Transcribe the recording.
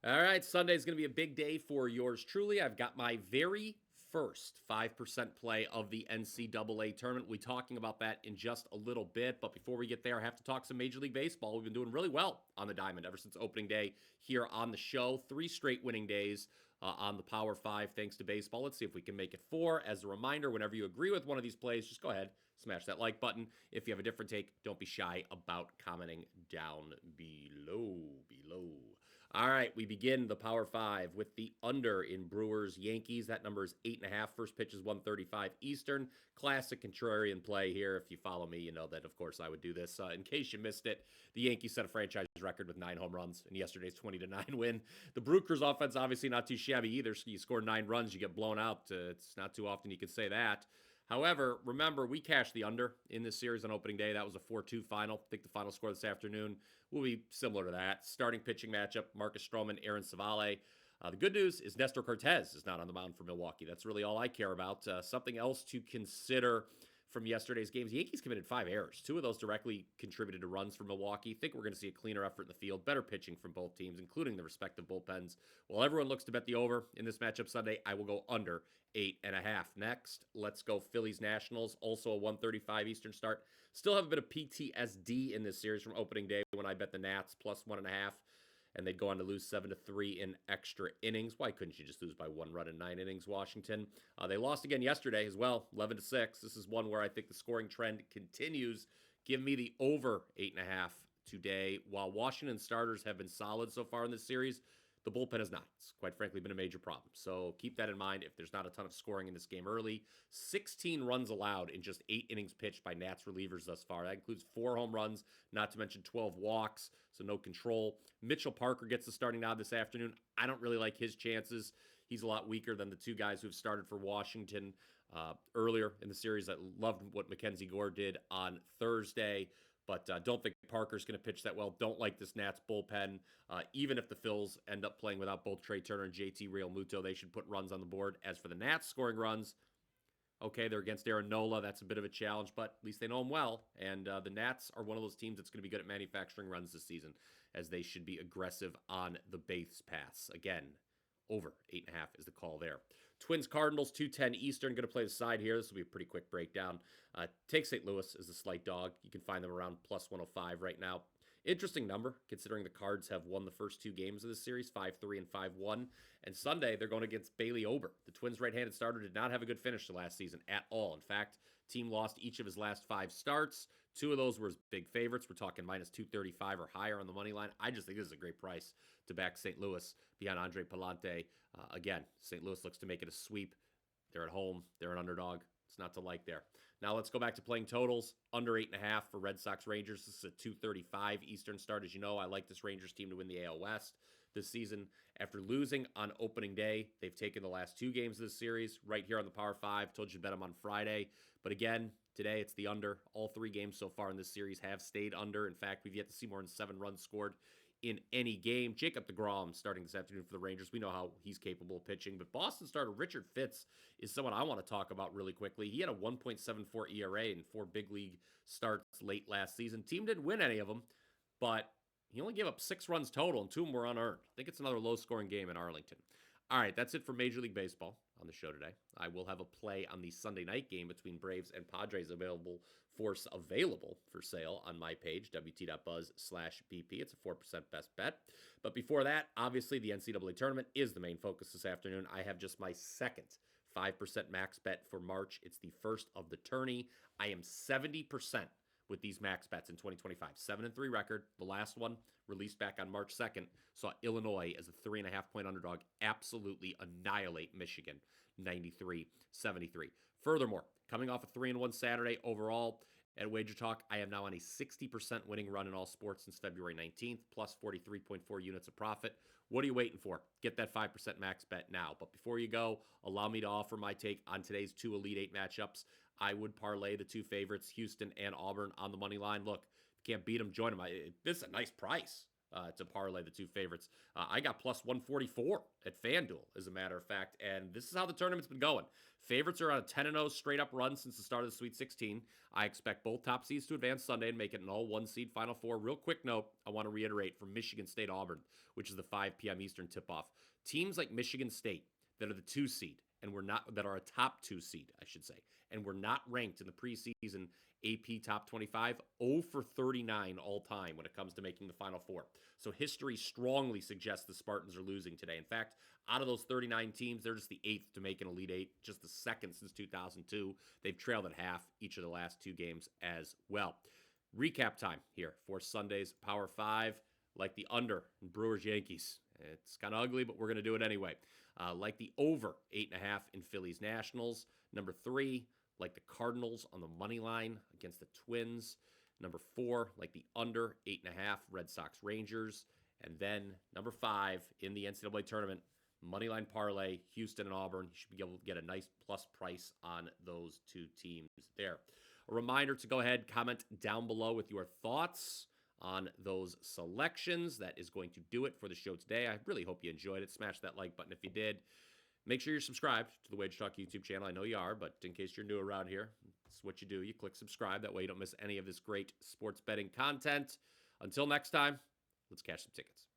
All right, Sunday's going to be a big day for yours truly. I've got my very first 5% play of the NCAA tournament. We'll be talking about that in just a little bit. But before we get there, I have to talk some Major League Baseball. We've been doing really well on the diamond ever since opening day here on the show. 3 straight winning days on the Power 5 thanks to baseball. Let's see if we can make it 4. As a reminder, whenever you agree with one of these plays, just go ahead, smash that like button. If you have a different take, don't be shy about commenting down below. All right, we begin the Power 5 with the under in Brewers Yankees. That number is 8.5. First pitch is 1:35 Eastern. Classic contrarian play here. If you follow me, you know that, of course, I would do this. In case you missed it, the Yankees set a franchise record with 9 home runs in yesterday's 20-9 win. The Brewers offense, obviously, not too shabby either. So you score 9 runs, you get blown out. It's not too often you can say that. However, remember, we cashed the under in this series on opening day. That was a 4-2 final. I think the final score this afternoon will be similar to that. Starting pitching matchup, Marcus Stroman, Aaron Savale. The good news is Nestor Cortez is not on the mound for Milwaukee. That's really all I care about. Something else to consider from yesterday's games. The Yankees committed 5 errors. 2 of those directly contributed to runs for Milwaukee. I think we're going to see a cleaner effort in the field, better pitching from both teams, including the respective bullpens. While everyone looks to bet the over in this matchup Sunday, I will go under 8.5. Next, let's go Phillies Nationals. Also a 1:35 Eastern start. Still have a bit of PTSD in this series from opening day when I bet the Nats plus 1.5 and they'd go on to lose 7-3 in extra innings. Why couldn't you just lose by 1 run in 9 innings, Washington? They lost again yesterday as well, 11-6. This is one where I think the scoring trend continues. Give me the over 8.5 today. While Washington starters have been solid so far in this series, the bullpen has not. It's quite frankly been a major problem. So keep that in mind if there's not a ton of scoring in this game early. 16 runs allowed in just 8 innings pitched by Nats relievers thus far. That includes 4 home runs, not to mention 12 walks, so no control. Mitchell Parker gets the starting nod this afternoon. I don't really like his chances. He's a lot weaker than the 2 guys who have started for Washington earlier in the series. I loved what Mackenzie Gore did on Thursday. But don't think Parker's going to pitch that well. Don't like this Nats bullpen. Even if the Phils end up playing without both Trey Turner and JT Realmuto, they should put runs on the board. As for the Nats scoring runs, okay, they're against Aaron Nola. That's a bit of a challenge, but at least they know him well. And the Nats are one of those teams that's going to be good at manufacturing runs this season, as they should be aggressive on the base paths. Again, over 8.5 is the call there. Twins Cardinals 2:10 Eastern. Going to play the side here. This will be a pretty quick breakdown. Take St. Louis as a slight dog. You can find them around plus 105 right now. Interesting number, considering the Cards have won the first 2 games of this series, 5-3 and 5-1. And Sunday, they're going against Bailey Ober. The Twins' right-handed starter did not have a good finish to last season at all. In fact, team lost each of his last 5 starts. 2 of those were his big favorites. We're talking minus 235 or higher on the money line. I just think this is a great price to back St. Louis beyond Andre Palante. Again, St. Louis looks to make it a sweep. They're at home. They're an underdog. It's not to like there. Now let's go back to playing totals. Under 8.5 for Red Sox Rangers. This is a 2:35 Eastern start. As you know, I like this Rangers team to win the AL West this season. After losing on opening day, they've taken the last 2 games of this series right here on the Power 5. Told you to bet them on Friday. But again, today it's the under. All 3 games so far in this series have stayed under. In fact, we've yet to see more than 7 runs scored in any game. Jacob deGrom starting this afternoon for the Rangers. We know how he's capable of pitching, but Boston starter Richard Fitz is someone I want to talk about really quickly. He had a 1.74 ERA in 4 big league starts late last season. Team didn't win any of them, but he only gave up 6 runs total, and 2 of them were unearned. I think it's another low-scoring game in Arlington. All right, that's it for Major League Baseball on the show today. I will have a play on the Sunday night game between Braves and Padres available for sale on my page, wt.buzz/BP. It's a 4% best bet. But before that, obviously, the NCAA tournament is the main focus this afternoon. I have just my second 5% max bet for March. It's the first of the tourney. I am 70% with these max bets in 2025. 7-3 record. The last one released back on March 2nd saw Illinois as a 3.5-point underdog absolutely annihilate Michigan 93-73. Furthermore, coming off a 3-1 Saturday overall at WagerTalk, I am now on a 60% winning run in all sports since February 19th, plus 43.4 units of profit. What are you waiting for? Get that 5% max bet now. But before you go, allow me to offer my take on today's 2 Elite 8 matchups. I would parlay the 2 favorites, Houston and Auburn, on the money line. Look, if you can't beat them, join them. This is a nice price to parlay the two favorites. I got plus 144 at FanDuel, as a matter of fact, and this is how the tournament's been going. Favorites are on a 10-0 straight-up run since the start of the Sweet 16. I expect both top seeds to advance Sunday and make it an all-one seed Final Four. Real quick note, I want to reiterate from Michigan State Auburn, which is the 5 p.m. Eastern tip-off. Teams like Michigan State that are the 2 seed, and we're not, that are a top 2 seed, I should say, and we're not ranked in the preseason AP top 25, 0 for 39 all time when it comes to making the Final Four. So history strongly suggests the Spartans are losing today. In fact, out of those 39 teams, they're just the 8th to make an Elite Eight, just the 2nd since 2002. They've trailed at half each of the last 2 games as well. Recap time here for Sunday's Power 5, like the under in Brewers Yankees. It's kind of ugly, but we're going to do it anyway. Like the over 8.5 in Phillies Nationals. Number 3, like the Cardinals on the money line against the Twins. Number 4, like the under 8.5 Red Sox Rangers. And then number 5 in the NCAA tournament, moneyline parlay, Houston and Auburn. You should be able to get a nice plus price on those 2 teams there. A reminder to go ahead, comment down below with your thoughts on those selections. That is going to do it for the show today. I really hope you enjoyed it. Smash that like button if you did. Make sure you're subscribed to the WagerTalk YouTube channel. I know you are, but in case you're new around here, that's what you do. You click subscribe. That way you don't miss any of this great sports betting content. Until next time, let's cash some tickets.